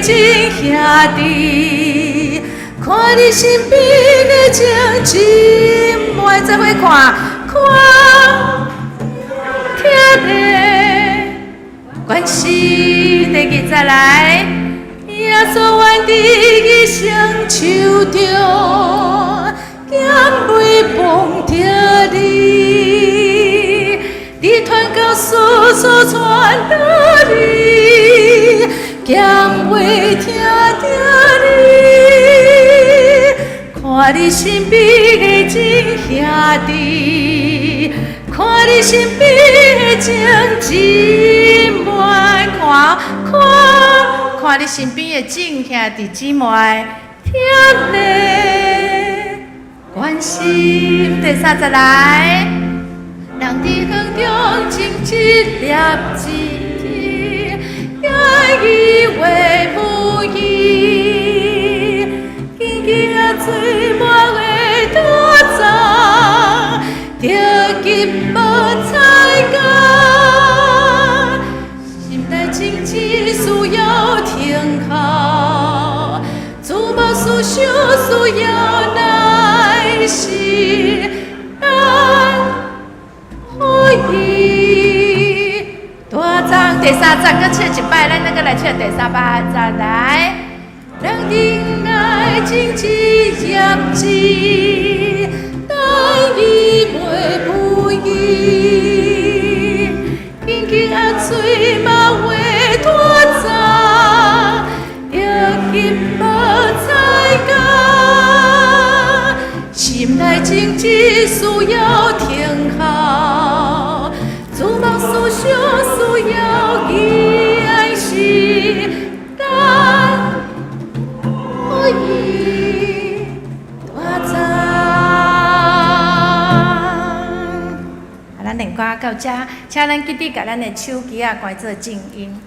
真兄弟，看你身边的情真爱，再会看听咧，关系的日再来，耶稣愿伫伊双手中，咸袂放着你，你传到世所传到你，咸袂听着你，看你身边的真兄弟。看你身边的情姊妹，看你身边的正兄弟姊妹，听咧关心第30来，人伫风中种一粒籽，也以为无意，紧紧啊水满的多脏。着急无彩工，心内情只需要停靠，自无思想需要耐心，可以。大章第3章，搁唱一摆，咱那个来唱第38章来。人应爱情之业之。但伊袂不义，紧紧啊嘴嘛话拖早，着急无彩工，心内情只需要停靠，自梦思想需要爱惜，但可以大早。咱练歌到这，请咱记得把咱的手机啊关做静音。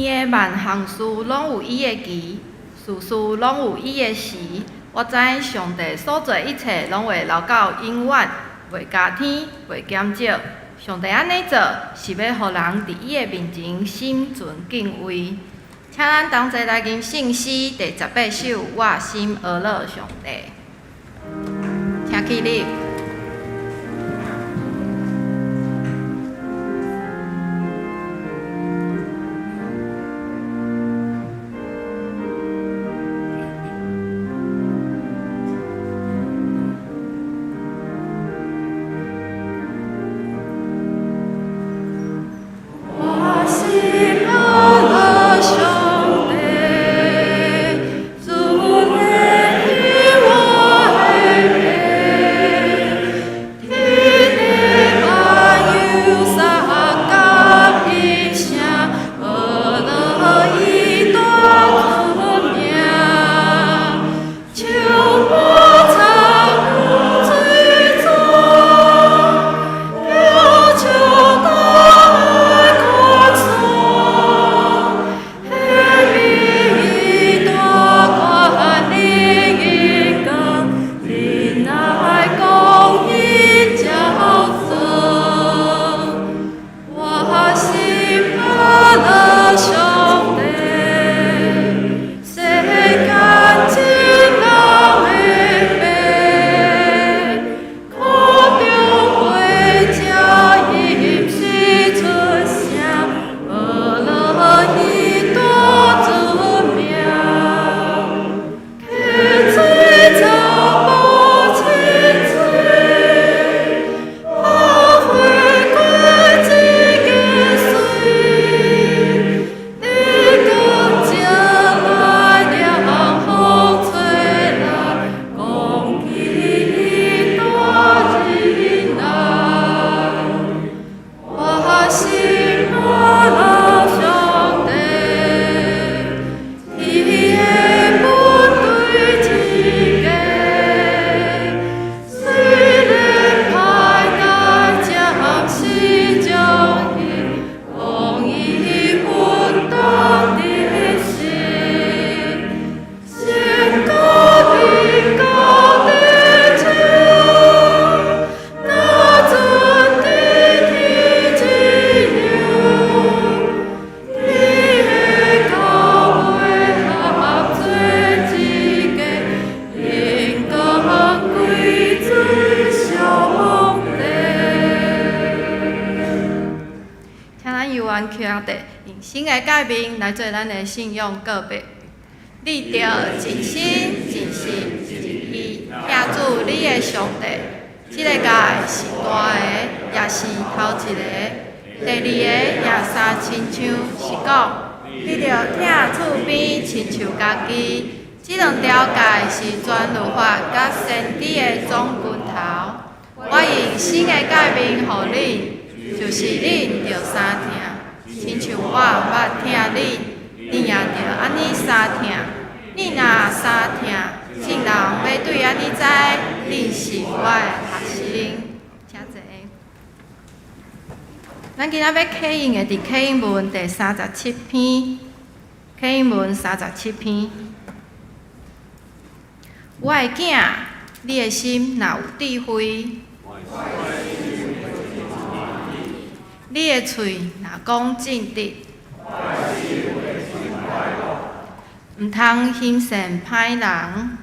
天的万项事拢有伊的期，事事拢有伊的时。我知上帝所做一切拢会留到永远，袂加添，袂减少。上帝安尼做，是要互人伫伊的面前心存敬畏。请咱同齐来吟圣诗第18首《我心阿乐上帝》，请起立。用新的改变来做咱的信仰告别。你着尽心、尽心、尽意听主你的上帝。这个界是大的，也是头一个；第二个也三亲像是讲，你着听厝边亲像家己。这两条界是全律法甲先知的总拳头。我用新的改变予你，就是恁着三听，亲像我捌听你，你也着安尼三听。你若三听，众人要对安尼知，恁是我的学生。请坐。咱今仔要启用的伫启应文第37篇，启应文37篇。我的囝，你的心若有智慧，你的喙若讲正直，毋通行善歹人，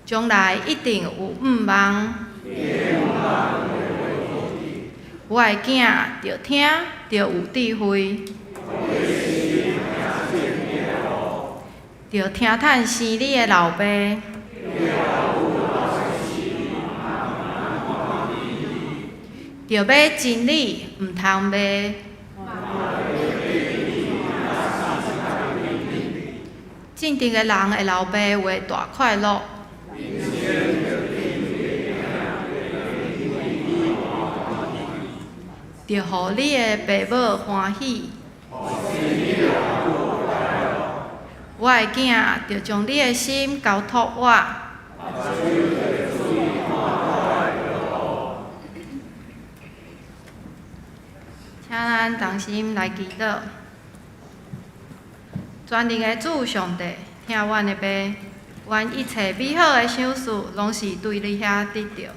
将来一定有毋望。我的囝，着听，着有智慧。着听趁生你的老爸，着买真理，毋通卖。正直的人的老爸会大快乐。着互你的爸母欢喜。我的囝，着将你的心交托我。请咱咱同心来祈祷。全能的主上帝，听阮的爸，愿一切美好的想事，拢是对你遐得到。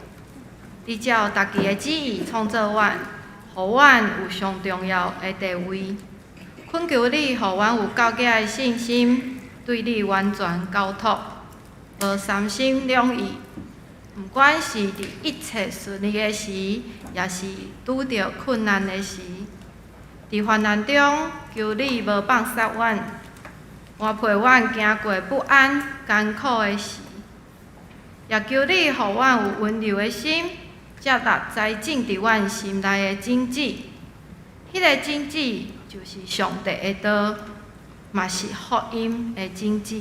你照家己的旨意创造阮，互阮有上重要的地位。恳求你，互阮有够格的信心，对你完全交托，无三心两意。毋管是伫一切顺利的时，也是拄着困难的时，伫患难中求你无放杀阮，换陪阮行过不安、艰苦的时，也求你，互阮有温柔的心，接纳栽种伫阮心内的种子。迄个种子就是上帝的道，嘛是福音的种子。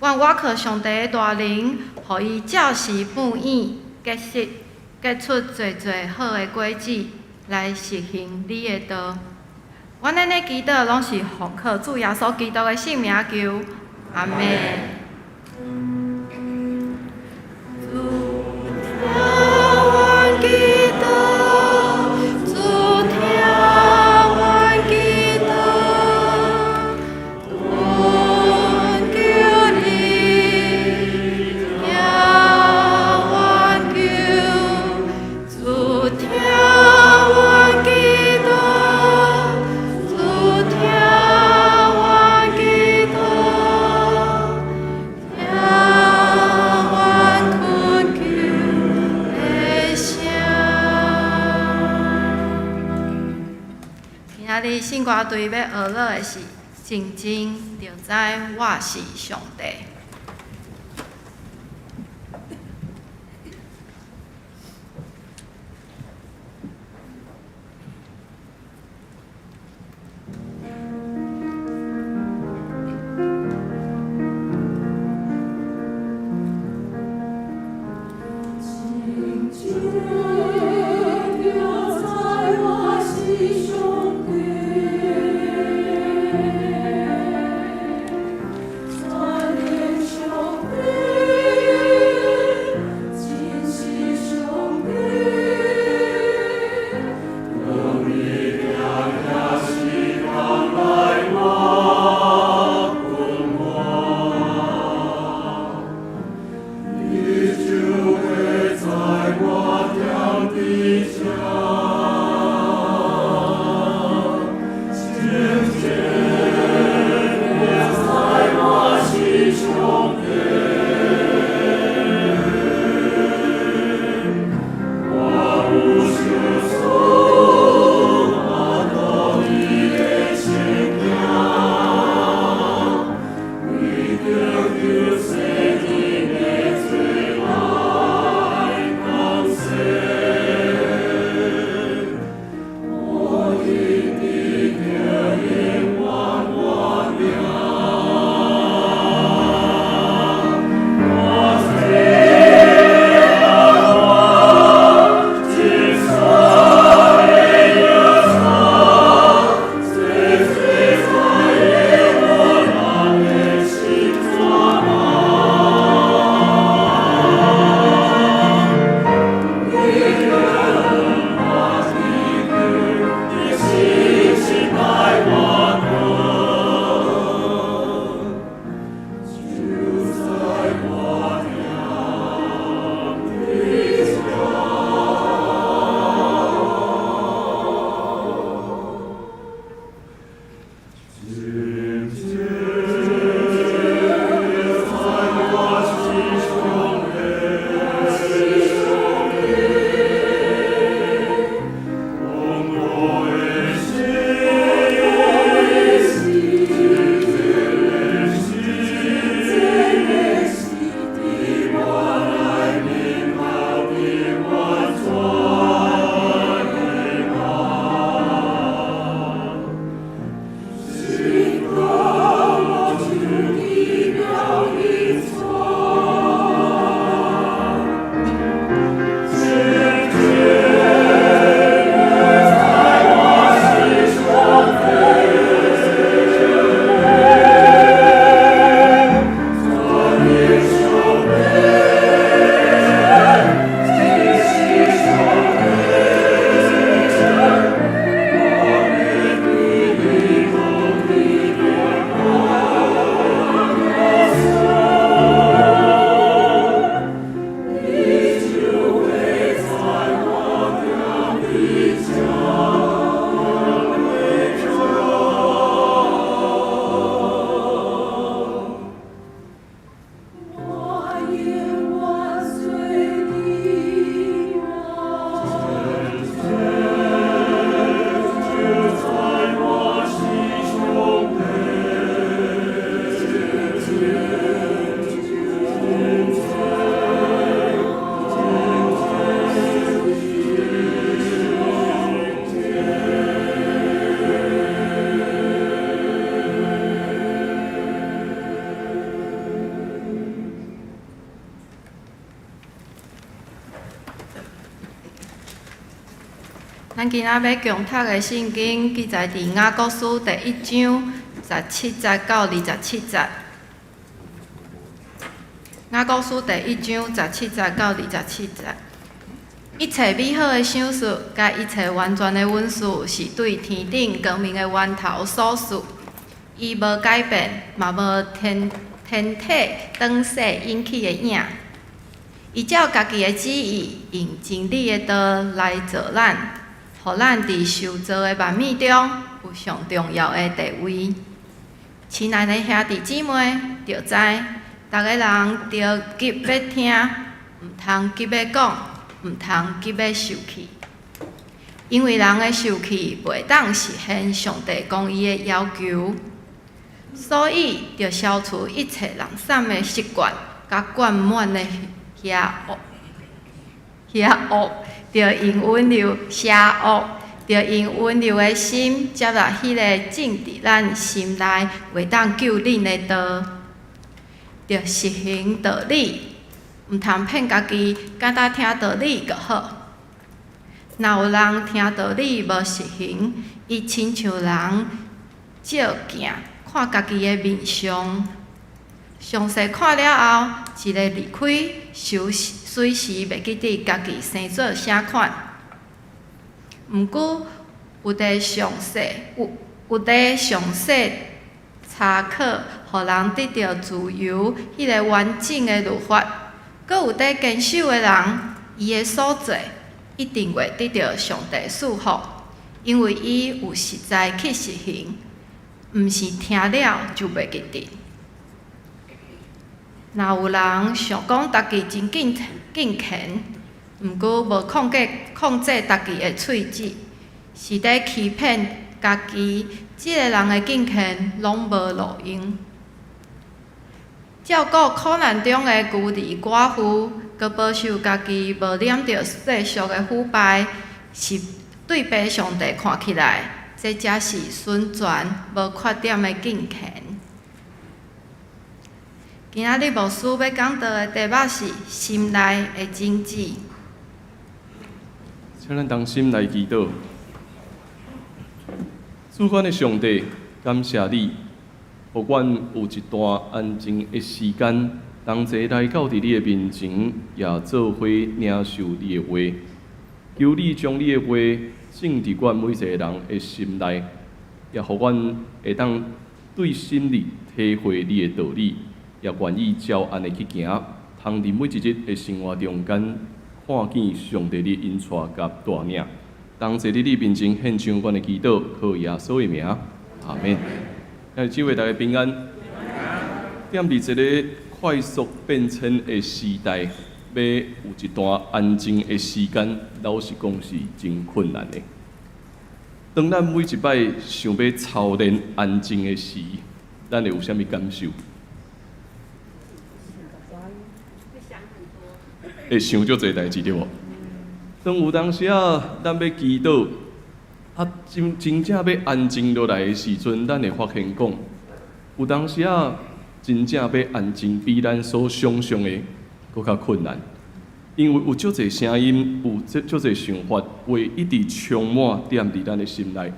愿我靠上帝的大能，互伊照时半演，结出侪侪好的果子，来实行你的道。阮安尼祈祷，拢是奉靠主耶稣基督的圣名求，阿门。圣歌队要学乐的是真正就知我是上帝。Amen. 咱今仔要共读的圣经记载伫雅各书第1章17节到27节。雅各书第1章17节到27节。一切美好的想事，甲一切完全的温事，是对天顶光明的源头所属。伊无改变，嘛无天体转世引起的影。伊照家己的旨意，用真理的道来造咱，互咱伫受造的万物中有上重要的地位。亲爱的兄弟姊妹，着知，逐个人着急要听，毋通急要讲。毋通急要受气，因为人的受气袂当实现上帝公义的要求，所以着消除一切人散的习惯，甲灌满的邪恶，着用温柔邪恶，着用温柔的心接纳迄个种伫咱心内袂当救恁的道，着实行道理。毋通骗家己，简单听道理就好。若有人听道理无实行，伊亲像人照镜看家己的面相，详细看了后，一个离开，随时袂记得家己生做啥款。毋过有伫详细查考，互人得到自由，迄个完整的律法。阁有伫坚守的人，伊的所做一定会得到上帝赐福，因为伊有实在去实行，毋是听了就袂记得。若有人想讲家己真敬虔，毋过无控制家己的喙舌，是伫欺骗家己，即个人的敬虔拢无路用。照顾苦难中的孤儿寡妇，佮保守家己无染着世俗的腐败，是对爸上帝看起来，这才是纯全无缺点的敬虔。今仔日牧师要讲到的题目是心内的真旨。请咱同心来祈祷。主管的上帝，感谢你。互阮有一段安静的时间，同齐来到伫你的面前，也做伙领受你的话。求你将你的话种伫阮每一个人的心内，也互阮会当对心里体会你的道理，也愿意照安尼去行，通伫每一日的生活中间看见上帝的恩赐甲带领。同齐伫你面前献上阮的祈祷，靠耶稣的名，阿门。让诸位大家平安。踮伫一个快速变迁的时代，要有一段安静的时间，老实讲是真困难的。当咱每一摆想要操练安静的时，咱会有啥物感受？会想足侪代志对无？当有当时啊，咱要祈祷。真正要安静落来的时阵，咱会发现讲，有当时真正要安静，比咱所想象的搁较困难，因为有足侪声音，有足侪想法，会一直充满踮伫咱的心内。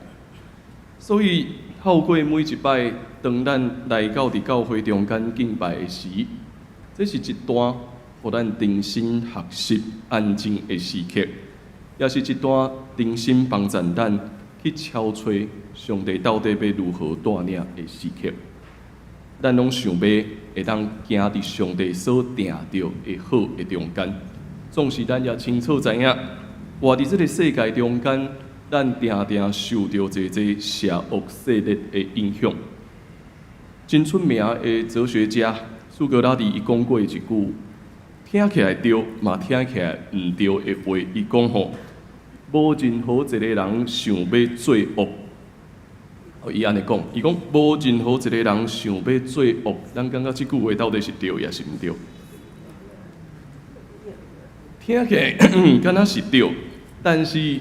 所以透过每一摆，当咱来到伫教会中间敬拜的时，这是一段互咱重新学习安静的时刻。也是一段定心帮助咱去敲吹上帝到底要如何带领的时刻。咱拢想要会当行伫上帝所定着的好的中间。总是咱也清楚知影，活伫这个世界中间，咱定定受到侪侪邪恶势力的影响。真出名的哲学家苏格拉底伊讲过一句，听起来对，嘛听起来毋对的话，伊讲吼，无任何一个人想要做恶。伊安尼讲，伊讲无任何一个人想要做恶，咱感觉即句话到底是对也是毋对？听起来敢若是对，但是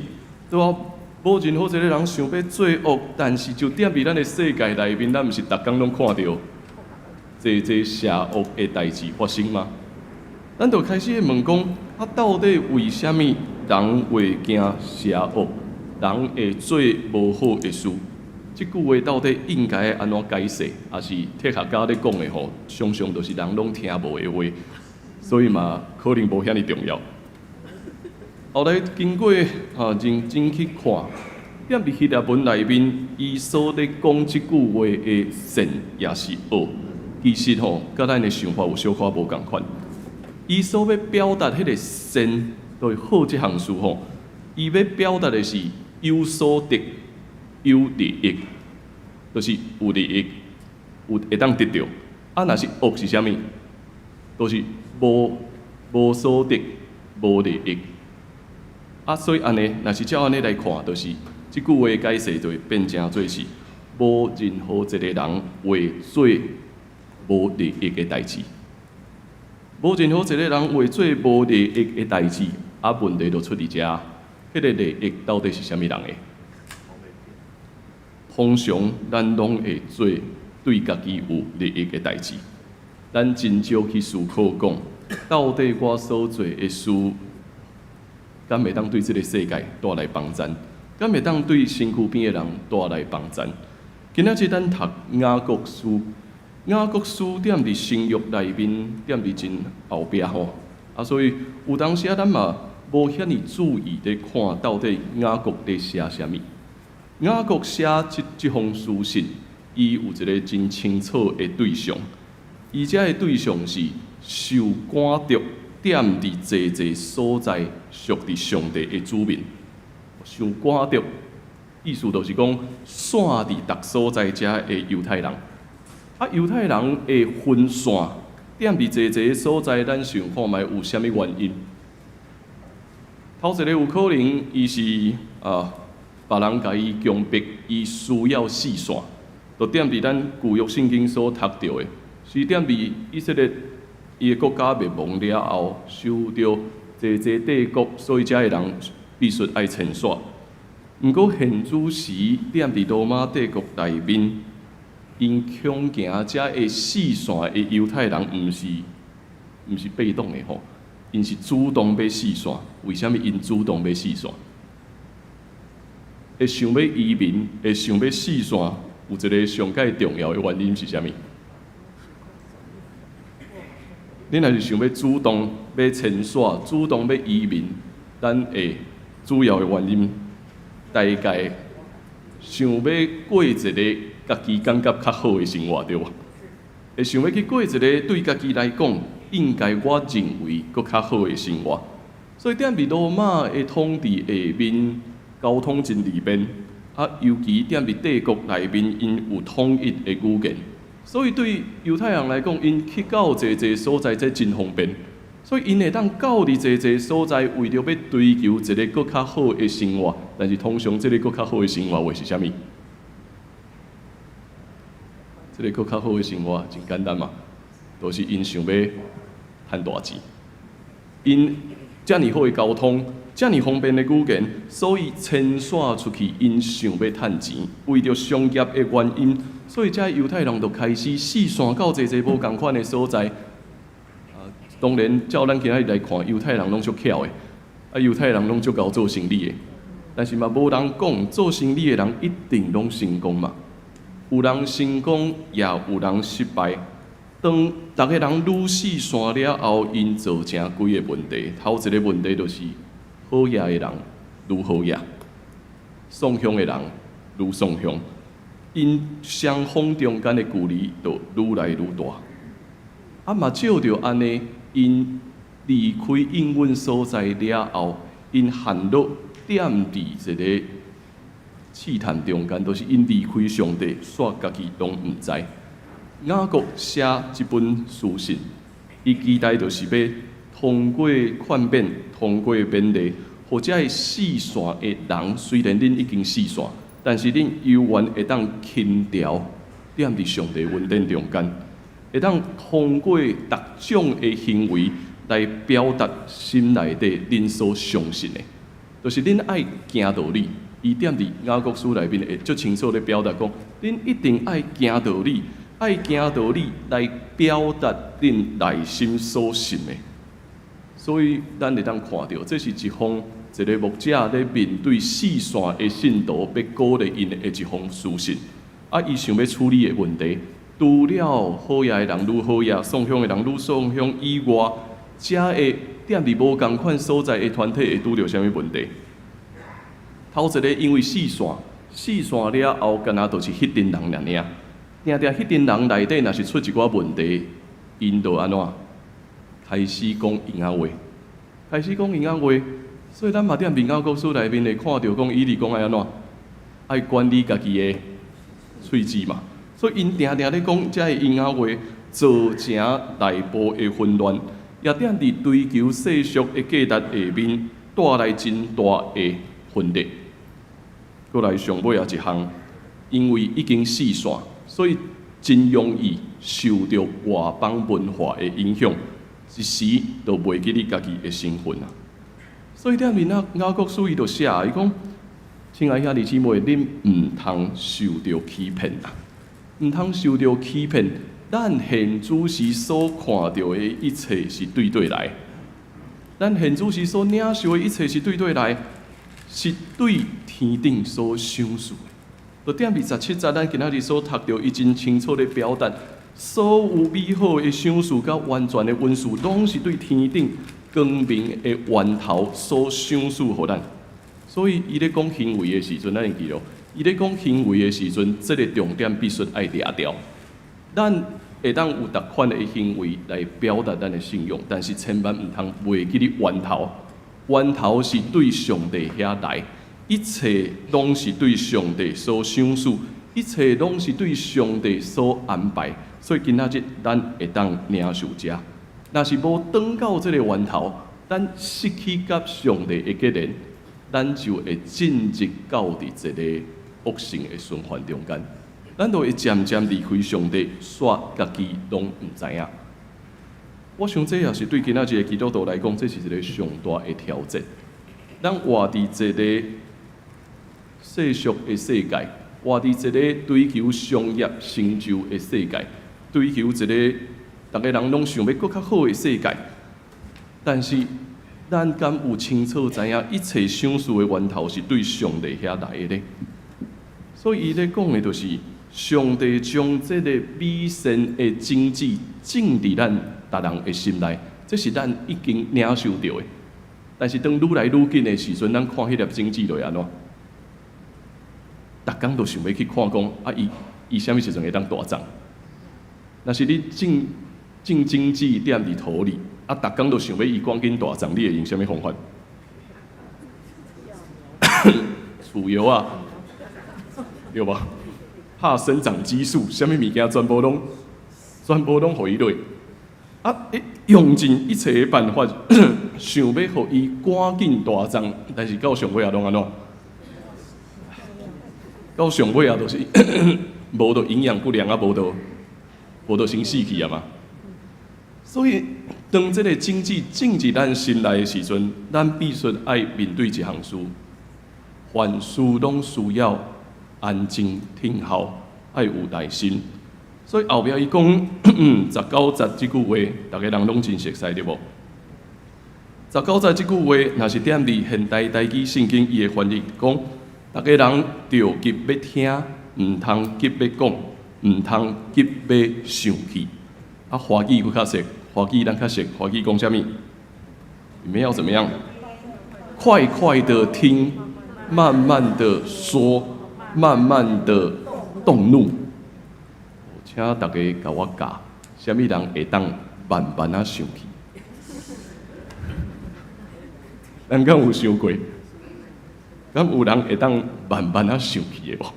对啊，无任何一个人想要做恶，但是就踮伫咱的世界内面，咱毋是逐工拢看到这邪恶的代志发生吗？咱就开始问讲，到底为虾米人会惊邪恶？人会做无好的事。即句话到底应该安怎解释？也是科学家咧讲的吼，常常都是人拢听无的话，所以嘛，可能无遐尼重要。后来经过认真去看，踮伫希腊文内面，伊所咧讲即句话的善也是恶，其实吼，甲咱的想法有小可无共款。伊所要表达迄个善对好即项事吼，伊要表达的是有所得。有利益，就是有利益，有会当得到。啊，若是恶是啥物？就是无所得，无利益。啊，所以安尼，若是照安尼来看，就是即句话解释就会变成做是无任何一个人为做无利益的代志。无任何一个人为做无利益的代志，啊，问题就出伫遮。迄个利益到底是啥物人的？通常咱拢会做对家己有利益的代志，咱真少去思考讲，到底我所做的事，敢会当对这个世界带来帮助？敢会当对身躯边的人带来帮助？今仔日咱读雅各书，雅各书踮伫新约内面，踮伫真后壁吼，啊，所以有当时咱嘛无遐尼注意咧看到底雅各咧写啥物。雅各写即封书信，伊有一个真清楚的对象，伊遮的对象是受赶着踮伫济所在属伫上帝的子民。受赶着，意思就是讲散伫逐所在遮的犹太人。啊，犹太人会分散踮伫济所在，咱想看觅有啥物原因？头一个有可能伊是别人甲伊强迫，伊需要四散，就踮伫咱旧约圣经所读到的，是踮伫以色列伊个国家灭亡了后，受到济帝国，所以遮个人必须爱迁徙。毋过现主时踮伫罗马帝国内面，因恐惊遮个四散的犹太人，毋是被动的吼，因是主动要四散。为虾米因主动要四散？会想要移民，会想要四散，有一个上界重要的原因是啥物？你若是想要主动要迁徙、主动要移民，咱会主要的原因，大概想要过一个家己感觉较好的生活，对无？会想要去过一个对家己来讲，应该我认为佫较好的生活。所以踮伫罗马的统治下面。交通真利便，啊，尤其踮伫帝国内面，因有统一的语言，所以对犹太人来讲，因去到济所在，这真方便。所以因会当到伫济所在，为着要追求一个更较好的生活。但是通常，这个更较好的生活会是啥物？这个更较好的生活真简单嘛，都是因想要赚大钱，因遮尔好的交通。遮尔方便的语言，所以迁徙出去，因想要趁钱，为着商业的原因，所以遮犹太人就开始四散到济无共款的所在。当然，照咱今仔日来看，犹太人拢足巧的，犹太人拢足够做生意的。但是嘛，无人讲做生意的人一定拢成功嘛。有人成功，也有人失败。当逐个人愈四散了后，因造成几个问题。头一个问题就是。好野的人愈好野，送香的人愈送香，因双方中间的距离就愈来愈大。啊嘛，照着安尼，因离开应允所在了后，因陷落踮伫一个试探中间，就是因离开上帝，煞家己拢毋知。雅各写这本书信，伊期待就是要通过劝勉，通过勉励，或者是四散的人，虽然恁已经四散，但是恁犹原会当轻调，踮伫上帝恩典中间，会当通过各种的行为来表达心内底恁所相信的，就是恁爱行道理。伊踮伫雅各书内面会足清楚地表达讲，恁一定爱行道理，爱行道理来表达恁内心所信的。所以，咱会当看到，这是一封一个牧者咧面对四线的信徒，要鼓励因的一封书信。伊想要处理的问题，除了好野的人愈好野，送乡的人愈送乡以外，遮会踮伫无共款所在的团体会拄着啥物问题？头一个因为四线了后，敢若就是迄群人尔。定迄群人内底，若是出一寡问题，因就安怎？开始讲闲仔话，所以咱嘛踮民间国书内面会看到讲，伊讲爱安怎？爱管理家己的喙齿嘛。所以因定咧讲遮个闲仔话，造成内部的混乱，也踮伫追求世俗的价值下面，带来真大的分裂。过来上尾一项，因为已经四线，所以真容易受到外邦文化的影响。一时就袂记你家己的身份啊！所以踮面雅各书伊就写，伊讲：亲爱兄弟姊妹，恁毋通受到欺骗啊！毋通受到欺骗，咱现主时所看到的一切是对来。咱现主时所领受的一切是对来，是对天顶所想事的。就踮伫17节，咱今仔日所读到，伊真清楚地表达。所有美好的想事甲完全的温事，拢是对天顶光明的源头所想事互咱。所以，伊咧讲行为的时阵，咱会记咯。伊咧讲行为的时阵，这个重点必须爱抓掉。咱会当有逐款的行为来表达咱的信仰，但是千万毋通忘记你源头。源头是对上帝遐来，一切拢是对上帝所想事，一切拢是对上帝所安排。所以今仔日咱会当领受者，若是无转到这个源头，咱失去甲上帝的结连，咱就会进入到伫一个恶性的循环中间，咱就会渐渐离开上帝，煞家己拢毋知影。我想这也是对今仔日的基督徒来讲，这是一个上大的挑战。咱活伫一个世俗的世界，活伫一个追求商业成就的世界。追求一个大家人拢想要更较好的世界，但是咱敢有清楚知影一切想事的源头是对上帝遐来的呢？所以伊咧讲的就是上帝将这个美善的经济种伫咱逐人的心内，这是咱已经领受到的。但是当愈来愈紧的时阵，咱看迄粒经济就会安怎？逐工都想要去看讲伊啥物时阵会当大涨？若是你种经济踮伫土里，逐工都想要伊赶紧大涨，你会用啥物方法？储油啊，对吧？拍生长激素，啥物物件全部拢互伊落。用尽一切的办法，想要互伊赶紧大涨，但是到上尾拢安怎？到上尾就是无到营养不良无就先死去啊嘛。所以，当这个经济进入咱心内的时阵，咱必须爱面对一项事，凡事拢需要安静听候，爱有耐心。所以后壁伊讲19节这句话，大家人拢真熟悉对无？19节这句话，若是踮伫现代台语圣经，伊的翻译讲，大家人着急要听，毋通急要讲。毋通急要生气，华语较熟，华语咱较熟，华语讲啥物？你们要怎么样？快快的听，慢慢的说，慢慢的动怒。请大家甲我教，啥物人会当慢慢啊生气？咱敢有想过？敢有人会当慢慢啊生气的无？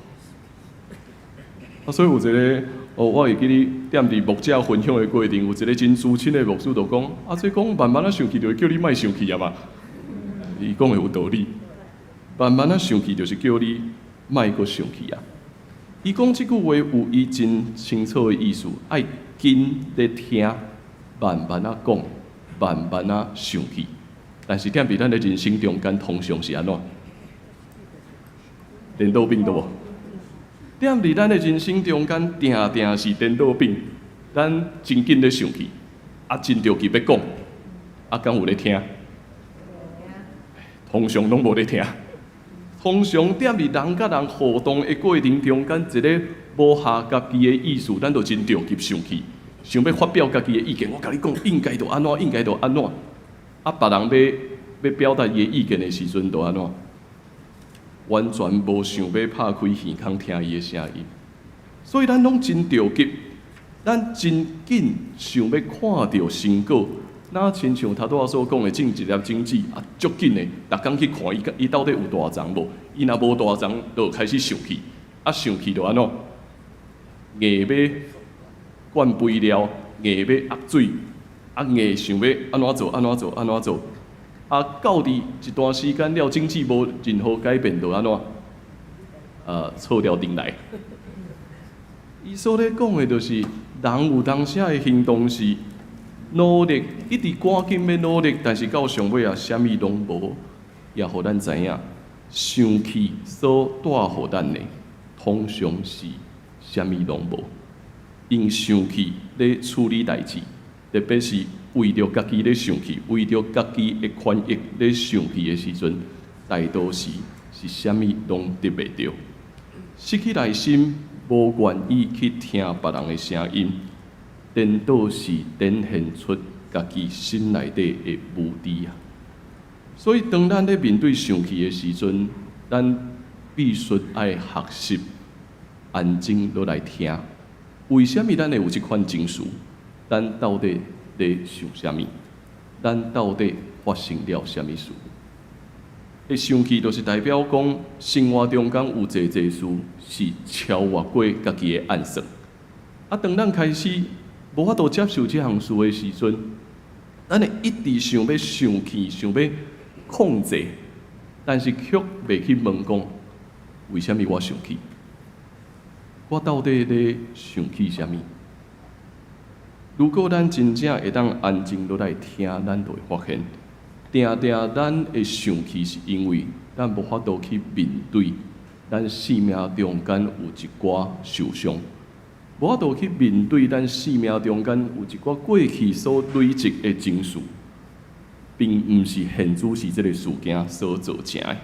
所以有一个，我会记你踮伫牧者分享的过程，有一个真资深的牧师就讲，这讲慢慢啊生气，就会叫你莫生气啊嘛。伊讲的有道理，慢慢啊生气就是叫你莫阁生气啊。伊讲这句话有伊真清楚的意思，爱紧咧听，慢慢啊讲，慢慢啊生气。但是踮伫咱的人生中间，通常是安怎？颠倒病对无？踮伫咱的人生中间，定是颠倒病，咱真紧咧生气，真着急要讲，敢有咧听？通常拢无咧听。通常踮伫人甲人互动的过程中间，一个无下家己的意思，咱就真着急生气，想要发表家己的意见。我甲你讲，应该就安怎，应该就安怎。啊，别人要表达伊的意见的时阵，就安怎？完全无想要拍开耳孔听伊的声音。所以咱拢真着急，咱真紧想要看到成果。那亲像头拄仔所讲的政治业经济啊，足紧的，逐工去看伊到底有大长无？伊若无大长，就开始生气，啊生气就安怎？硬要灌肥料，硬要压水，啊硬想要安怎做？安怎做？安怎做？啊到伫一段时间了，经济无任何改变，就安怎？错掉顶来。伊所咧讲的，就是人有当时的行动是。努力一直赶紧要努力，但是到上尾啊，啥物拢无，也互咱知影，生气所带互咱的，通常是啥物拢无。用生气咧处理代志，特别是为着家己咧生气，为着家己的权益咧生气的时阵，大多是啥物拢得袂着，失去耐心，无愿意去听别人的声音。颠倒是展现出家己心内底的无知啊！所以当咱咧面对生气的时阵，咱必须爱学习安静落来听。为什么咱会有这款情绪？咱到底咧想啥物？咱到底发生了啥物事？会生气就是代表讲生活中间有侪事是超越过家己的暗算。啊，当咱开始无法度接受这项事的时阵，咱会一直想要生气，想要控制，但是却袂去问讲，为什么我生气？我到底咧生气啥物？如果咱真正会当安静落来听，咱就会发现，咱会生气是因为咱无法度去面对，咱生命中间有一寡受伤。无法度去面对咱生命中间有一寡过去所累积的情绪，并毋是现主是这个事件所造成的。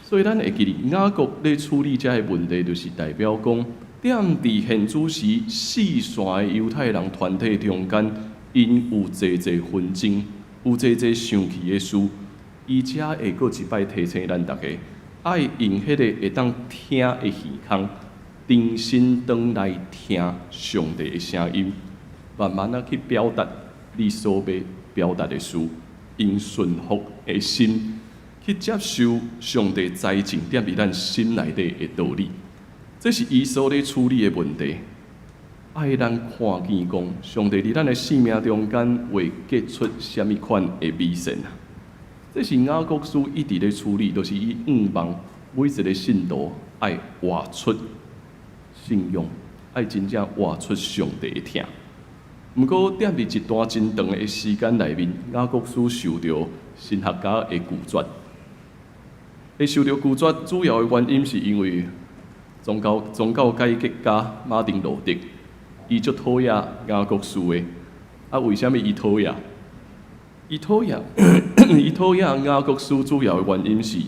所以咱会记得雅各咧处理这个问题，就是代表讲，踮伫现主时四散的犹太人团体中间，因有侪纷争，有侪生气的事，而且会搁一摆提醒咱大家，爱用迄个会当听的耳孔。定心转来听上帝的声音，慢慢啊去表达你所要表达的事，用顺服的心去接受上帝栽种踮伫咱心内底的道理。这是伊所咧处理的问题。爱咱看见讲，上帝伫咱的生命中间会结出什么款的美善啊？这是雅各书一直咧处理，就是伊望每一个信徒爱活出。信用爱真正活出上帝的听。毋过，踮伫一段真长的时间内面，雅各书受到神学家的拒绝。会受到拒绝，主要的原因是因为宗教改革家马丁路德，伊就讨厌雅各书的。啊，为什么伊讨厌？伊讨厌雅各书主要的原因是。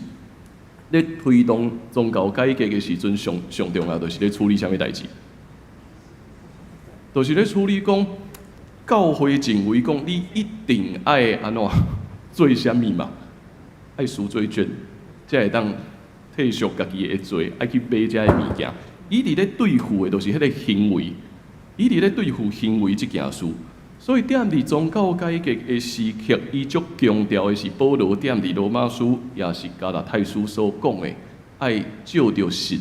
咧推动宗教改革的时阵，上重要就是咧处理啥物代志，就是咧处理讲教会认为讲你一定爱安怎做啥物嘛，爱赎罪券，才会当退赎家己的罪，爱去买这个物件。伊伫咧对付的，就是迄个行为，伊伫咧对付行为这件事。所以，踮伫宗教改革的时刻，伊足强调的是保罗踮伫罗马书，也是加拉太书所讲的，爱照着信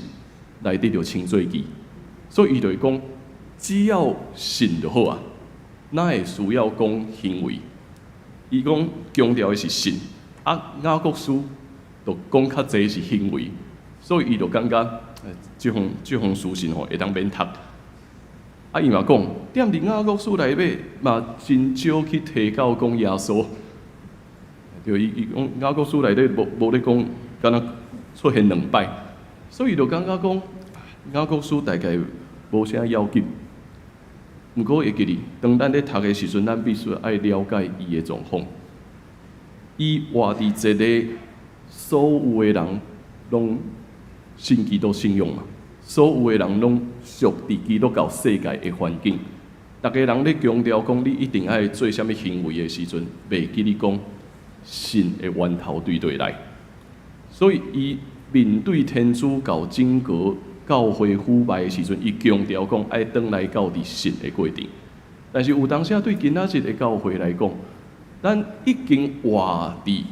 来得到称罪记。所以，伊就会讲，只要信就好啊，哪会需要讲行为？伊讲强调的是信，啊，雅各书就讲较济是行为，所以伊就感觉，这项书信吼会当免读。啊，伊嘛讲，踮伫雅各书内底嘛真少去提到讲耶稣，就伊讲雅各书内底无咧讲，敢若出现2摆，所以就感觉讲雅各书大概无啥要紧。毋过会记哩，当咱咧读的时阵，咱必须爱了解伊的状况。伊活伫一个所有的人拢信基督信仰嘛，所有的人拢属伫基督教世界的环境。大家人咧强调讲，你一定爱做啥物行为的时阵，袂记你讲神的源头对对来。所以伊面对天主教整个教会腐败的时阵，伊强调讲爱转来到伫神的过程。但是有当时对今仔日的教会来讲，咱已经活伫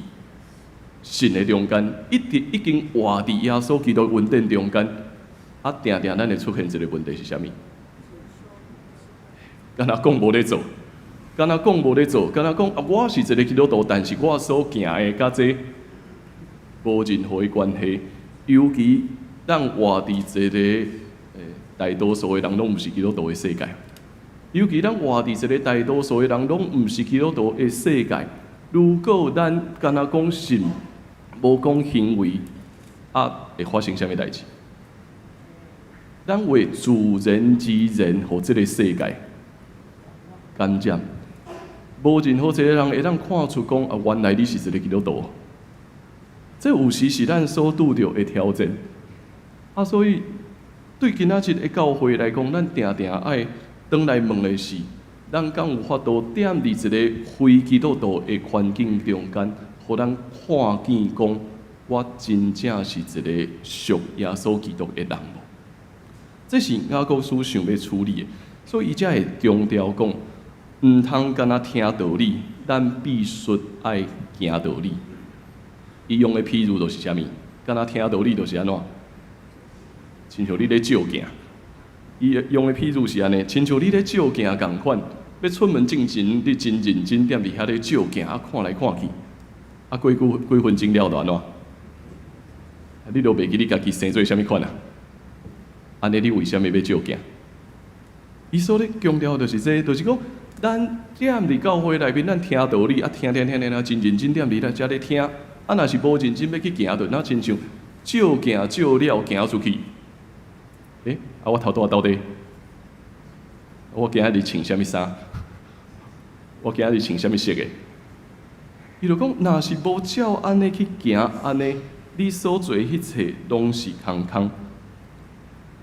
神的中间，已经活伫耶稣基督恩典中间，定定咱会出现一个问题是啥物？敢若讲无咧做，敢若讲无咧做，敢若讲我是一个基督徒，但是我所行的甲这无任何的关系。尤其咱活伫一个大多数的人拢毋是基督徒的世界，尤其咱活伫一个大多数的人拢毋是基督徒的世界。如果咱敢若讲信，无讲行为，会发生啥物代志？咱会自然之然，互即个世界感染。无任何一个人会当看出讲原来你是一个基督徒。这有时是咱所拄着的挑战。所以对今仔日的教会来讲，咱定定爱转来问的是，咱敢有法度踮伫一个非基督徒的环境中间，互咱看见讲，我真正是一个属耶稣基督的人无？这是雅各书想要处理的，所以伊才会强调讲，毋通干那听道理，咱必须爱行道理。伊用的譬如就是啥物？干那听道理就是安怎？亲像你咧照镜，伊用的譬如是安尼，亲像你咧照镜共款。要出门进前，你真认真踮伫遐咧照镜，看来看去，几分钟了就安怎？你都袂记你家己生做啥物款啊？安尼你为虾米要照镜？伊所咧强调就是这，就是讲，咱踮伫教会内面，咱听道理，听，真认真踮伫咧遮咧听。若是无认真要去行，就那亲像照镜照了行出去。我头拄到底，我今仔日穿啥物衫？我今仔日穿啥物色的？伊就讲，若是无照安尼去行，安尼你所做迄切拢是空空。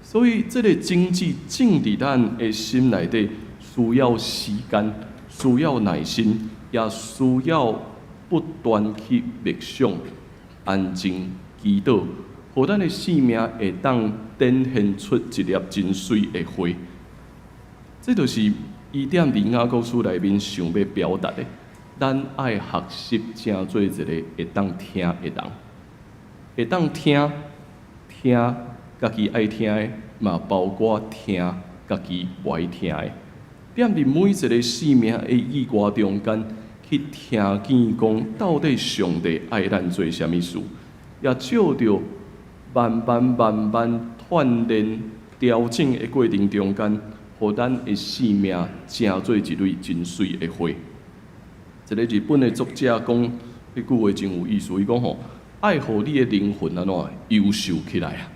所以，这个经济种伫咱的心内底，需要时间，需要耐心，也需要不断去默想、安静祈祷，互咱的生命会当展现出一粒真水的花。这就是伊踮伫雅各书内面想要表达的。咱爱学习成做一个会当听的人，会当听家己爱听的，嘛包括听家己不爱听的。踮伫每一个生命的意外中间，去听见讲到底上帝爱咱做啥物事，也照着慢慢锻炼调整的过程中间，互咱的生命成做一蕊真水的花。一个日本的作者讲，迄句话真有意思。伊讲吼，爱互你的灵魂安怎优秀起来啊？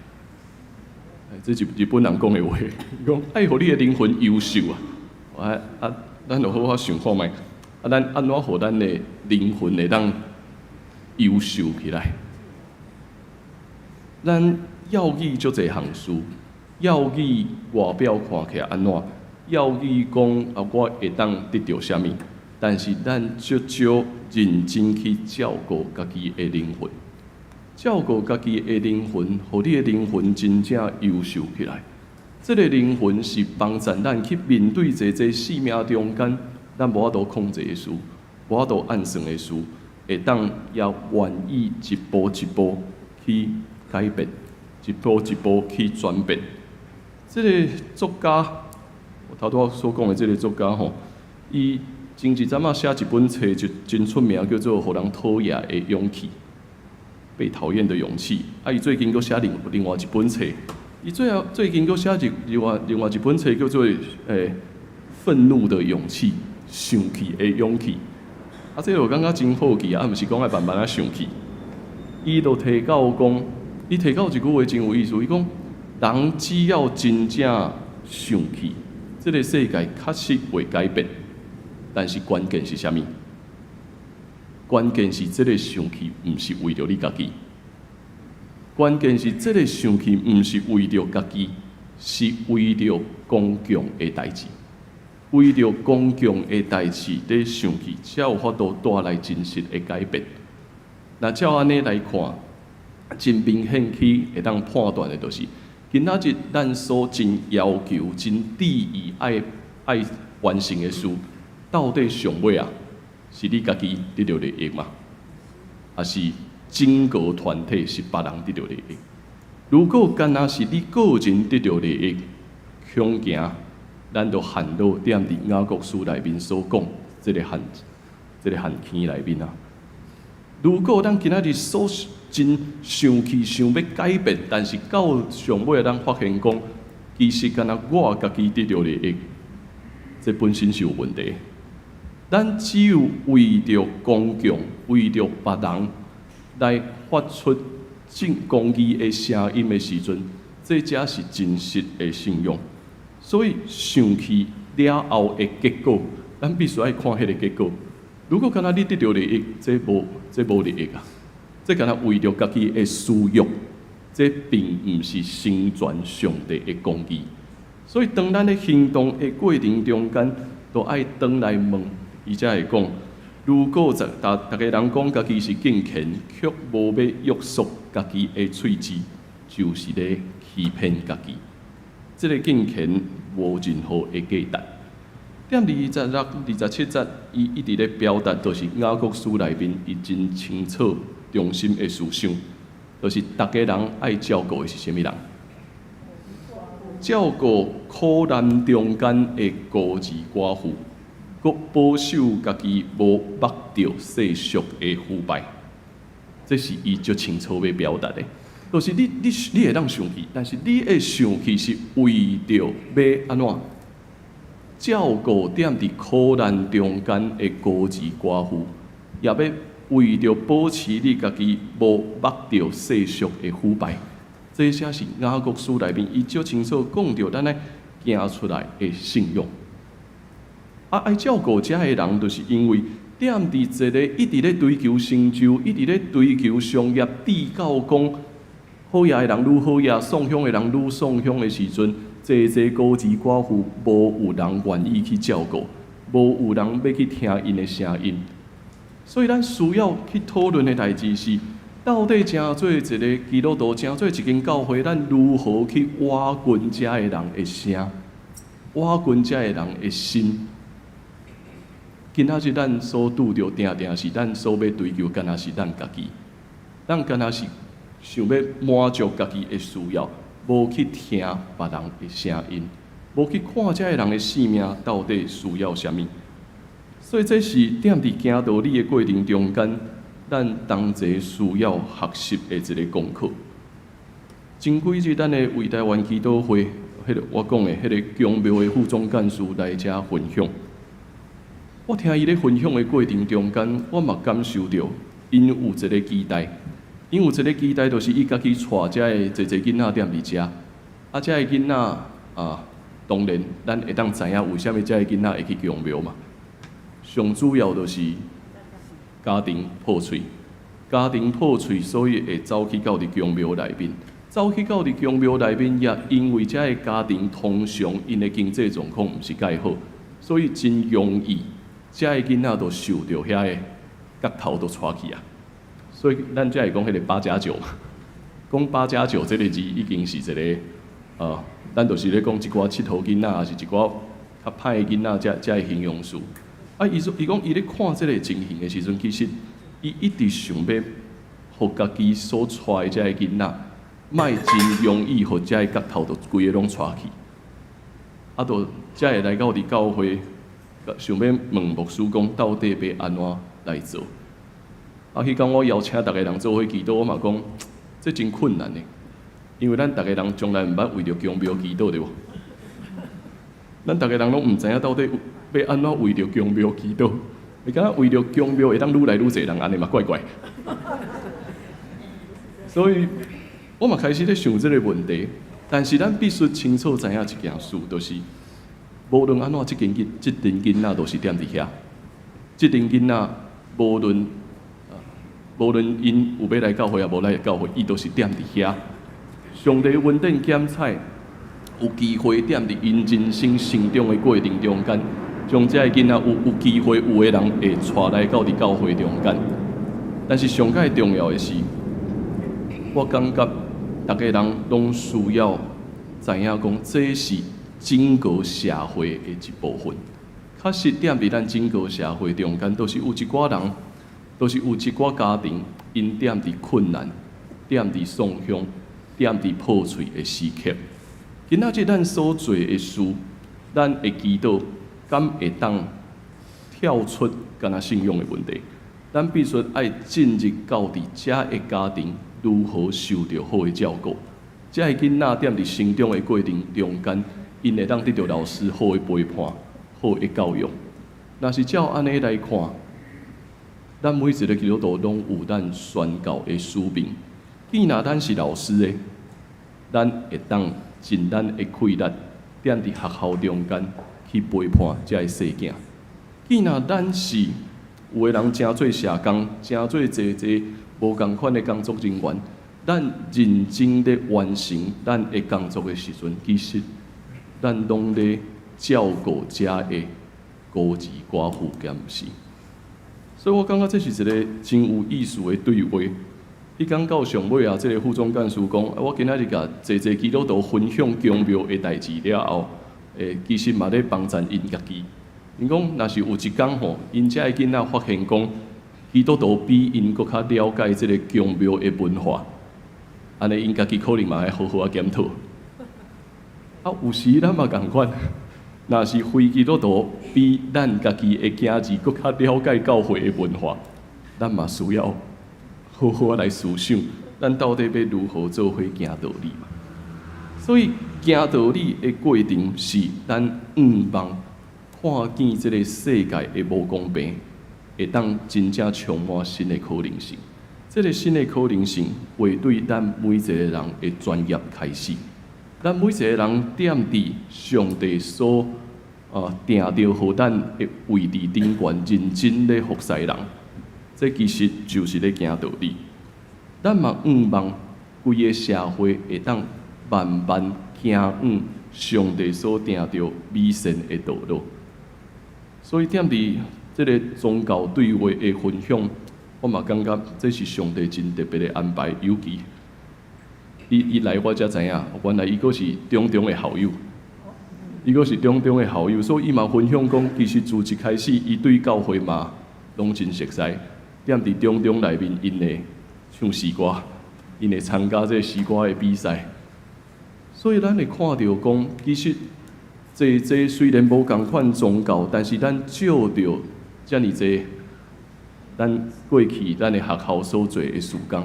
这是日本人讲的话。伊讲爱互你的灵魂优秀啊！咱就好好想看觅，咱安怎互咱的灵魂会当优秀起来？咱要义足侪项事，要义外表看起来安怎？要义讲我会当得到啥物？但是咱少少认真去照顾家己的灵魂，照顾家己的灵魂，互你的灵魂真正优秀起来。这个灵魂是帮助咱去面对这生命中间，咱无法度控制的事，无法度按算的事，会当也愿意一步一步去改变，一步一步去转变。这个作家，我头拄所讲的这个作家吼，伊前一阵写一本册就真出名，叫做《互人讨厌的勇气》，被讨厌的勇气。伊最近佫写另外一本册，伊最近佫写另外一本册叫做愤怒的勇气，生气的勇气。这个我感觉真好记毋是讲爱慢慢生气。伊就提到讲，伊提到一句话真有意思，伊讲人只要真正生气，这个世界确实会改变。但是关键是啥物？关键是这个上去毋是为着你家己，关键是这个上去毋是为着家己，是为着公共的代志。为着公共的代志伫上去，才有法度带来真实的改变。那照安尼来看，真明显去会当判断的，就是今仔日咱所真要求、真旨意爱完成的事，到底上尾啊，是你家己得到利益吗？还是整个团体是别人得到利益？如果干那是你个人得到利益，恐惊咱就陷到踮伫雅各书内面所讲这个陷阱内面啊。如果咱今仔日所真想去想要改变，但是到上尾咱发现讲，其实干那我家己得到利益，这本身是有问题。咱只有为着公共、为着别人来发出正公义的声音的时阵，这才是真实的信仰。所以上去了后的结果，咱必须爱看迄个结果。如果敢若你得到利益，这无利益啊！这敢若为着家己的私欲，这并毋是成全上帝的公义。所以当咱咧行动的过程中间，都爱转来问，伊才会讲：如果大家人讲家己是敬虔，却无要约束家己的喙齿，就是咧欺骗家己。这个敬虔无任何的价值。踮26、27节，伊一直咧表达，就是雅各书内面伊真清楚中心的思想，就是大家人爱照顾的是啥物人？照顾苦难中间的孤儿寡妇，佮保守家己无目着世俗的腐败，这是伊足清楚要表达的。就是你会当上去，但是你的上去是为着要安怎照顾踮伫苦难中间的孤儿寡妇，也要为着保持你家己无目着世俗的腐败，这些是雅各书内面伊足清楚讲着咱来行出来的信仰。爱照顾遮的人，就是因为踮伫一个一直咧追求成就，一直咧追求商业帝教讲。好野的人愈好野，送香的人愈送香的时阵，孤儿寡妇无有人愿意去照顾，无有人要去听因的声音。所以咱需要去讨论的代志是，到底正做一个基督徒，正做一间教会，咱如何去挖掘遮的人的声，挖掘遮的人的心。今仔日咱所拄着定是咱所要追求，敢若是咱家己，咱敢若是。想要满足家己的需要，无去听别人的声音，无去看这个人的性命到底需要啥物。所以这是踮伫行道理的过程中间，咱同齐需要学习的一个功课。前几日咱的为台湾祈祷会，我讲的迄个强庙的副总干事来遮分享。我听伊咧分享的过程中间，我嘛感受到因有一个期待。因有一个期待，就是伊家己带遮的一囡仔踮伫遮，遮的囡仔当然咱会当知影为虾米遮的囡仔会去强庙嘛。上主要就是家庭破碎，所以会走去到伫强庙内面。走去到伫强庙内面，也因为遮的家庭通常因的经济状况毋是介好，所以真容易遮的囡仔就受到遐个角头都带去啊。所以咱才会讲迄个8+9嘛，讲8+9这个字已经是一个咱就是咧讲一寡佚佗囡仔，还是一寡较歹的囡仔，才会形容词。伊讲伊咧看这个情形的时阵，其实伊一直想要，互家己所带遮个囡仔，莫真容易互遮个角头就规个拢带去，就才会来到伫教会，想要问牧师讲到底要安怎来做。迄天我邀请大家人做伙祈祷，我嘛讲，这真困难的，因为咱大家人从来毋捌为着强庙祈祷，对无？咱大家人拢毋知影到底要安怎为着强庙祈祷，你敢若为着强庙会当愈来愈侪人，安尼嘛怪怪。所以，我嘛开始咧想这个问题，但是咱必须清楚知影一件事，就是无论安怎，这阵囡仔都是踮伫遐，这阵囡仔无论无论因有要来教会啊，无来教会，伊都是踮伫遐。上帝恩典检采，有机会踮伫因人生成长的过程中间，将这个囡仔有机会有的人会带来到伫教会中间。但是上界重要的是，我感觉大家人拢需要知影讲，这是整个社会的一部分。确实，踮伫咱整个社会中间，都是有一寡人，都是有一寡家庭，因踮伫困难，踮伫丧凶，踮伫破碎的时刻。今仔日咱所做的事，咱会祈祷，敢会当跳出干那信仰的问题？咱必须爱进入到伫遮的家庭如何受到好的照顾，遮的囡仔踮伫成长的过程中间，因会当得到老师好的陪伴、好的教育。若是照安尼来看，咱每一个基督徒拢有咱宣教的使命。既然咱是老师的，咱会当尽咱的气力，踮伫学校中间去陪伴遮个细囝。既然咱是有的人真做社工，真做济无共款的工作人员，咱认真地完成咱的工作的时阵，其实咱拢咧照顾遮的孤儿寡妇，敢毋是？所以我感觉这是一个真有意思的对话。迄讲到上尾啊，这个副总干事讲，我今仔日甲济基督徒分享宗庙的代志了后，其实嘛咧帮衬因家己。因讲，若是有一天吼，因遮个囡仔发现讲，基督徒比因搁较了解即个宗庙的文化，安尼因家己可能嘛要好好啊检讨。啊，有时咱嘛共款，若是非基督徒比咱家己的囝儿搁较了解教会的文化，咱嘛需要好好来思想，咱到底要如何做伙行道理嘛？所以行道理的过程是咱望看见这个世界的无公平，会当真正充满新的可能性。这个新的可能性会对咱每一个人的专业开始。咱每一个人踮伫上帝所定着互咱的位置顶悬，认真咧服侍人，这其实就是咧行道理。咱嘛望规个社会会当慢慢行往上帝所定着美善的道路。所以踮伫这个宗教对话的分享，我嘛感觉这是上帝真特别的安排，尤其伊来我才知影，原来伊阁是中中的校友，伊阁是中中的校友，所以伊嘛分享讲，其实自一开始伊对教会嘛拢真熟悉，踮伫中中内面，因会唱诗歌，因会参加这诗歌的比赛，所以咱会看到讲，其实这虽然无共款宗教，但是咱照着遮尔济，咱过去咱的学校所做的事工，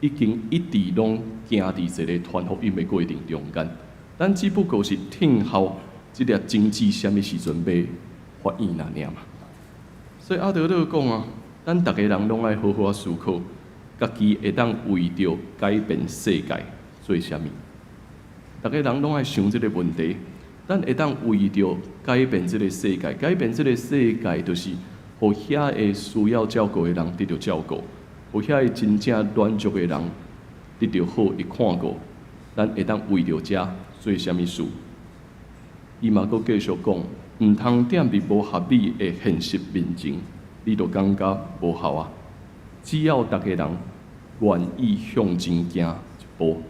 已经一直拢行伫一个传福音的过程中间。咱只不过是听候即粒种子什么时阵要发现那尔嘛。所以阿德勒讲啊，咱逐个人拢爱好好思考，家己会当为着改变世界做啥物？逐个人拢爱想即个问题。咱会当为着改变这个世界，改变这个世界，就是互遐个需要照顾的人得到照顾，互遐个真正软弱的人得到好的看顾。咱会当为着遮做啥物事？伊嘛阁继续讲，毋通踮伫无合理的现实面前，你就感觉无效啊。只要逐个人愿意向前行一步，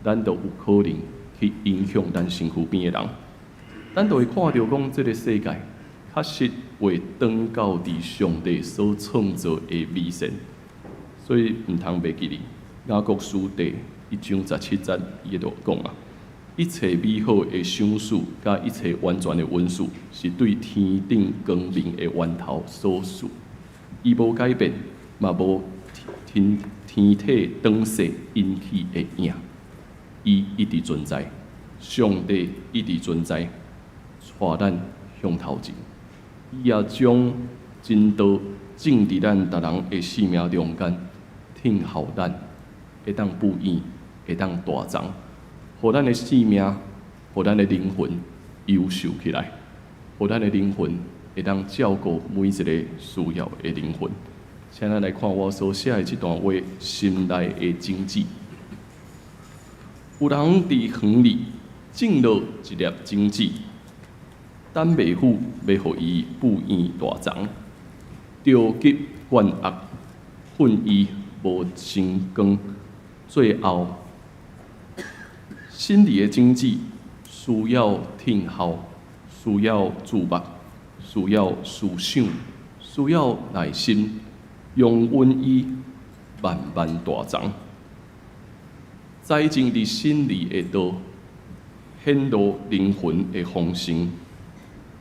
咱就有可能去影响咱身躯边的人。咱就会看到讲，这个世界确实会转到伫上帝所创造的美善，所以毋通袂记哩。雅各书第1章17节，伊就讲啊，一切美好的赏赐，甲一切完全的恩赐，是对天顶光明的源头所赐。伊无改变，嘛无天体当世引起的影，伊一直存在，上帝一直存在。带咱向头前，伊也将真道种伫咱逐人的生命中间，听候咱会当布演，会当大长，互咱的生命，互咱的灵魂优秀起来，互咱的灵魂会当照顾每一个需要的灵魂。请咱来看我所写的这段话心内的经济。有人伫园里种落一粒种子，等袂赴要互伊布延大长，着急灌压，混伊无成功，最后心里的种子需要听候，需要注目，需要思想，需要耐心，用温伊慢慢大长。栽种伫心里的道，显露灵魂的丰盛，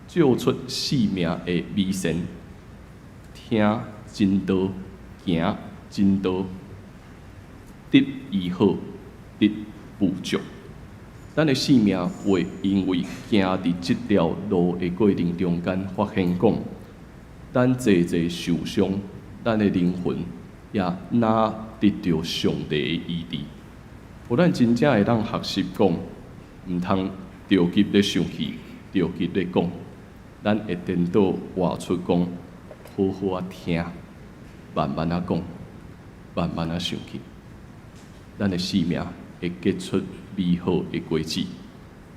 照出生命的美善。听真道，行真道，得伊好，得富足。咱的生命会因为行伫这条路的过程中间，发现讲，咱济济受伤，咱的灵魂也哪得到上帝的医治。互咱真正会当学习讲，毋通着急咧生气，着急咧讲，咱会颠倒活出讲，好好啊听，慢慢啊讲，慢慢啊生气，咱的生命会结出美好的果子。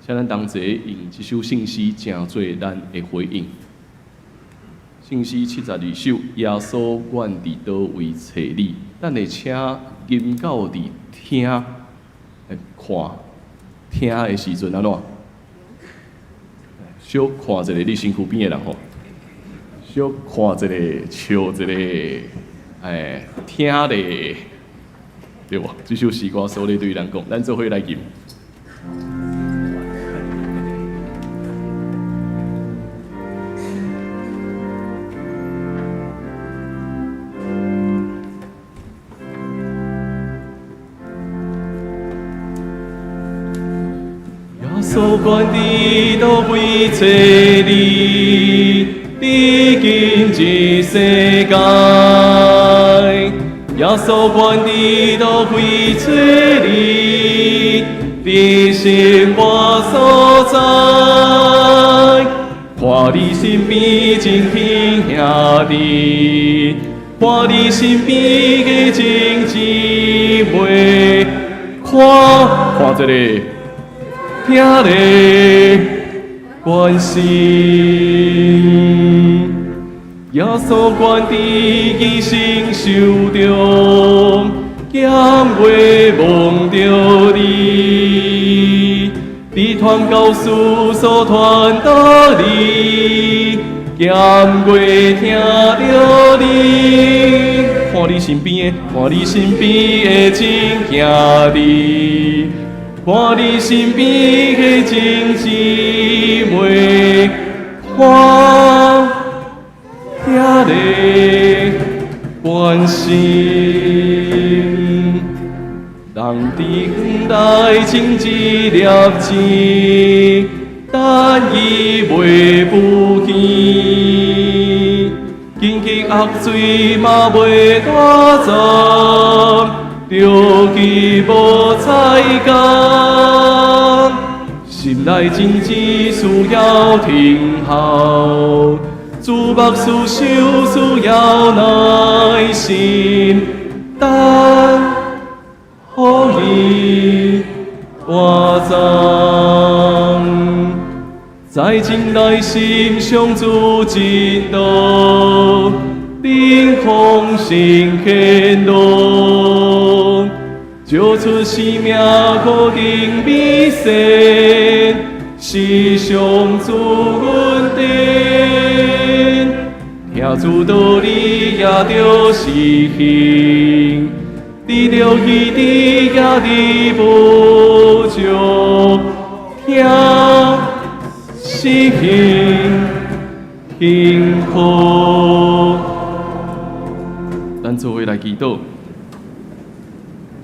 请咱同齐用这首圣诗，成做咱的回应。圣诗72首，耶稣愿伫倒位找你？咱会请吟到伫听。看，听的时阵安怎？小看一下你身躯边的人吼，小看一下，笑一下，听咧，对无？这首诗歌所咧对咱讲，咱做伙来吟。所愿的都为找你，历经这世界。耶稣愿的都为找你，你生活所在。看你身边真兄兄弟，看你身边的真姊妹，看这里。听咧关心，耶稣愿伫伊身受中，咸话望着你，你传教士所传道理，咸话听着你，看你身边的真兄弟。看你身边的真姊妹，看听咧关心，人伫远来种一粒钱，但伊袂浮起，紧去压水嘛袂大涨。着急无彩工，心内真挚需要听候，注目思想需要耐心，等予伊大长，在真内心上主真道，灵空心显露。照出生命可敬美善，是上主恩典。听主道理也着实行，得着伊的也的不足，听实行幸福。咱做伙来祈祷。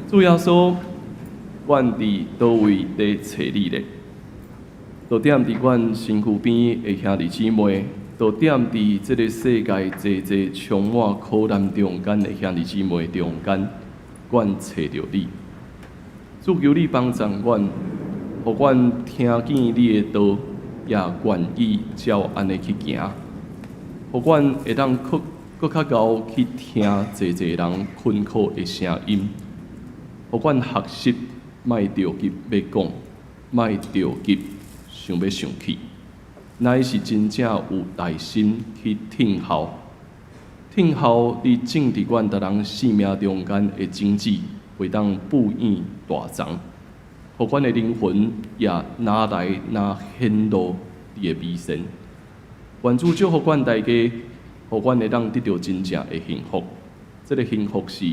主耶稣，阮伫倒位在找你咧？就踮伫阮身躯边的兄弟姊妹，就踮伫这个世界济济充满苦难中间的兄弟姊妹中间，阮找着你。主求你帮助阮，互阮听见你的道，也愿意照安尼去行，互阮会当搁较够去听侪人困苦的声音，互阮学习，莫着急要讲，莫着急想要上去，乃是真正有耐心去听候，听候你种伫阮逐人生命中间的种子，会当布影大长，互阮的灵魂也拿来拿显露你的美善。愿主祝福阮大家。互阮会当得到真正的幸福，这个幸福是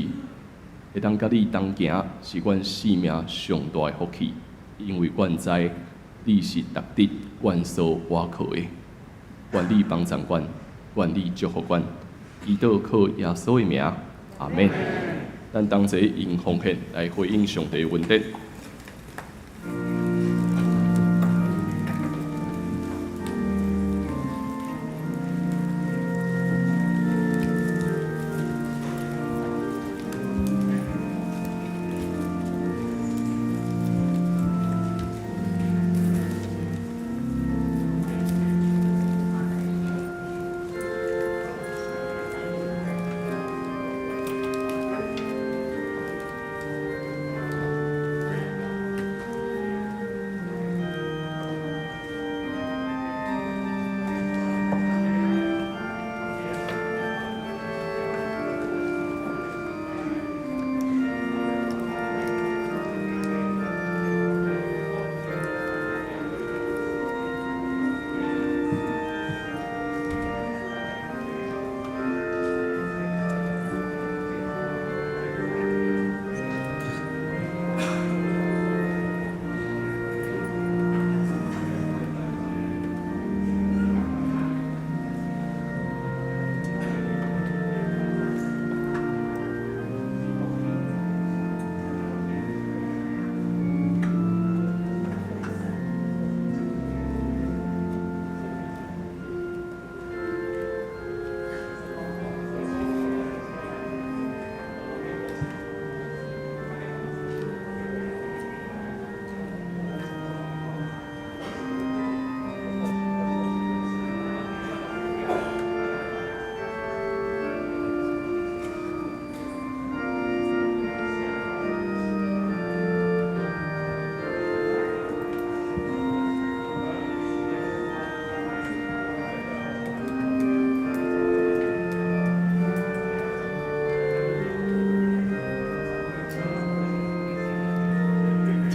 会当甲你同行，是阮生命上大的福气。因为阮知你是值得阮所倚靠的，愿你帮助阮，愿你祝福阮，祈祷靠耶稣的名，阿门。咱同齐用奉献来回应上帝的恩典。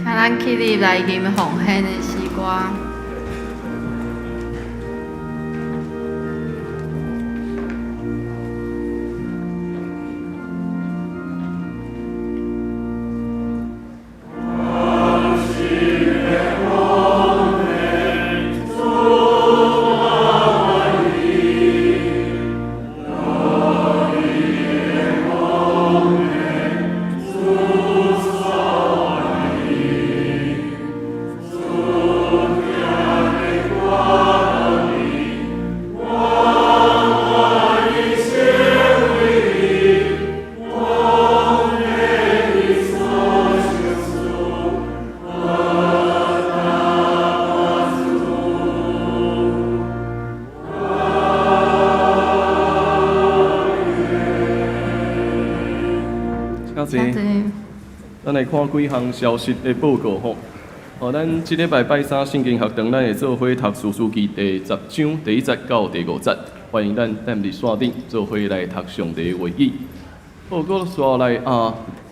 咱起立来吟奉献的诗歌。咱来看几项消息的报告吼。咱即礼拜拜三圣经学堂，咱会做伙读士书记第10章第1节到第5节，欢迎咱踮伫线顶做伙来读上帝的话语。报告刷来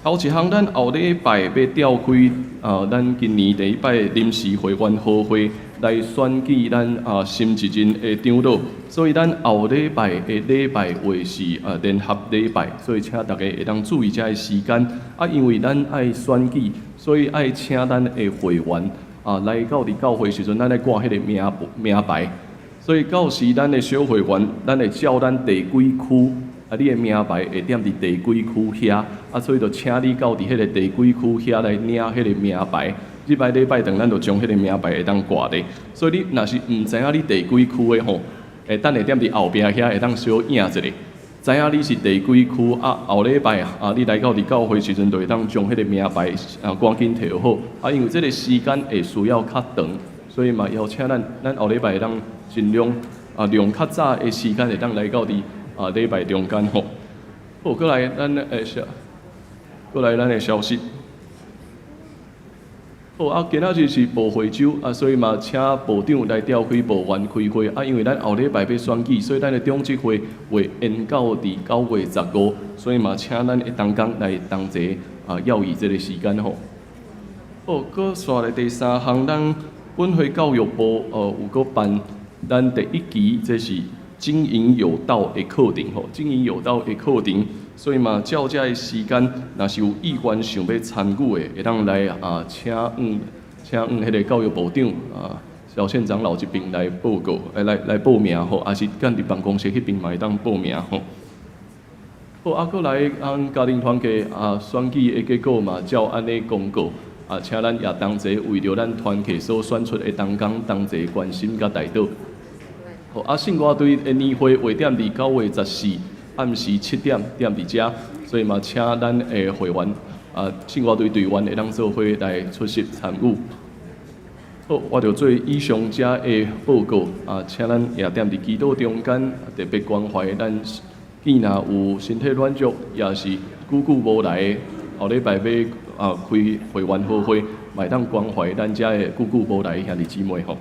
头一项，咱后礼拜要召开咱今年第一摆临时会员好会来选举咱新一任的长老，所以咱后礼拜的礼拜会是联合礼拜，所以请大家会当注意这个时间。因为咱爱选举，所以爱请咱的会员来到伫教会时阵，咱来挂迄个名牌。所以到时咱的小会员，咱会照咱第几区。你的名牌会踮伫第几区遐，所以就请你到伫迄个第几区遐来领迄个名牌。即摆礼拜堂，咱就将迄个名牌会当挂咧。所以你若是毋知影你第几区的吼，等下踮伫后壁遐会当小影一下，知影你是第几区后礼拜你来到伫教会时阵，就会当将迄个名牌赶紧摕好。因为这个时间会需要较长，所以嘛邀请咱后礼拜会当尽量用较早的时间会当来到伫礼拜中间吼。好，过来咱的消息。好啊，今仔日是部会周啊，所以嘛请部长来召开部员开会啊，因为咱后礼拜要选举，所以咱的中执会会延到伫9月15，所以嘛请咱的同工来同齐要以这个时间吼。好，搁刷来第3项，咱本会教育部有搁办咱第1期，这是经营有道的课程吼，经营有道的课程。所以嘛，照这个时间，若是有意愿想要参与的，会当来请迄个教育部长萧县长老这边来报告，来报名吼，也是干伫办公室迄边嘛会当报名吼。好，搁来家庭团契选举的结果嘛，照安尼公告请咱也同齐为着咱团契所选出的同工同齐关心甲带导。好，信我队的年会会点伫9月14。暗时7点伫遮，所以嘛，请咱的会员信我队队员会当做伙来出席参与。好，我着做以上遮的报告请咱也踮伫祈祷中间，特别关怀咱见若有身体软弱，也是久无来的，后礼拜要开会员好会，嘛会当关怀咱遮的久无来的兄弟姊妹吼。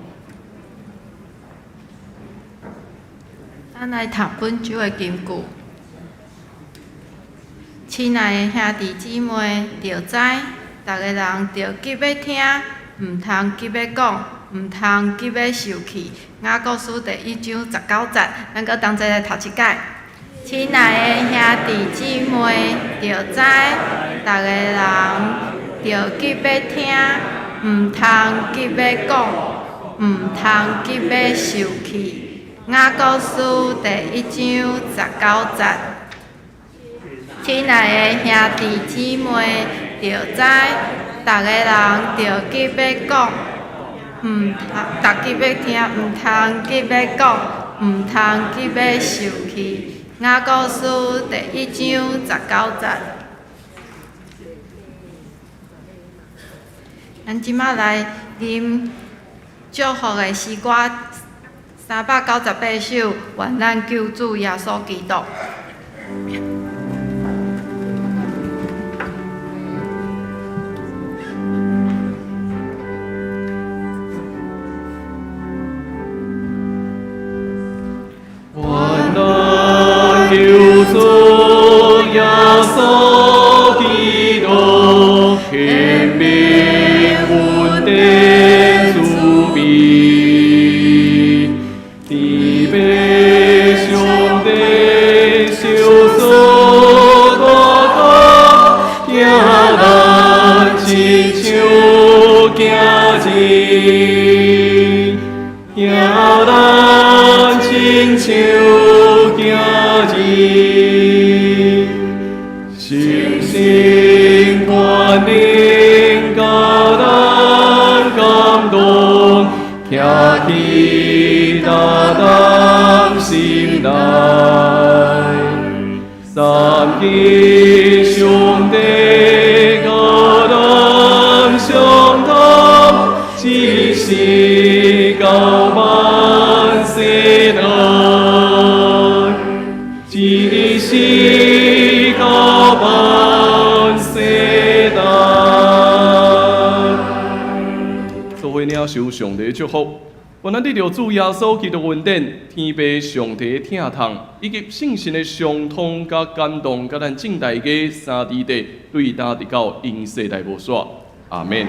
咱来读本周的金句。亲爱的兄弟姊妹，着知，逐个人着急要听，毋通急要讲，毋通急要受气。雅各书第1章19节，咱搁同齐来读一解。亲爱的兄弟姊妹，着知，逐个人着急要听，毋通急要讲，毋通急要受气。雅各书第1章19节。亲爱的兄弟姊妹，着知，逐个人着急要讲，逐急要听，毋通急要讲，毋通急要受气。雅各书第1章19节。咱即马来啉祝福的诗歌398首，愿咱救主耶稣基督。救主耶稣基督，显明恩典慈悲，地北上帝受所大道，行咱亲像行前，行咱亲像。星星观念教咱感动，徛起大咱心内，三一上帝教咱相通，一世到万世代。一世到万世代，做伙领受上帝的祝福，愿咱得着主耶稣基督恩典、天父上帝的疼痛，以及圣神的相通甲感动，甲咱正大家三弟弟对答直到永世代无煞。阿门。